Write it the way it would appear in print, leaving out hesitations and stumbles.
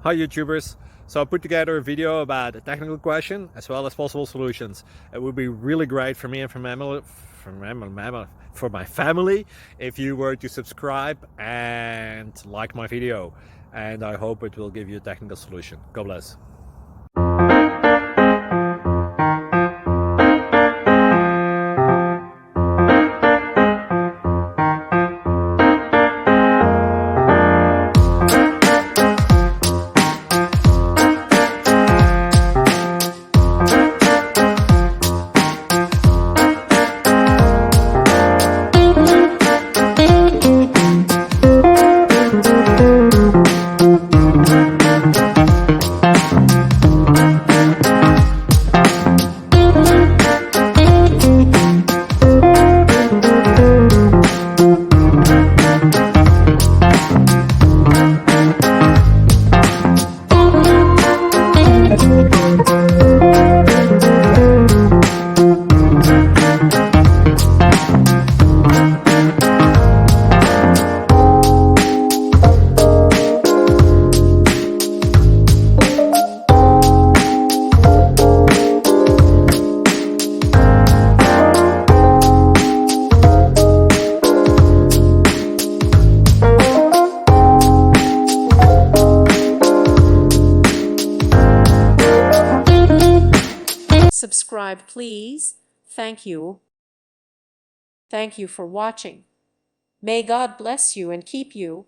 Hi YouTubers! So I put together a video about a technical question as well as possible solutions. It would be really great for me and for my family if you were to subscribe and like my video, and I hope it will give you a technical solution. God bless. Subscribe, please. Thank you. Thank you for watching. May God bless you and keep you.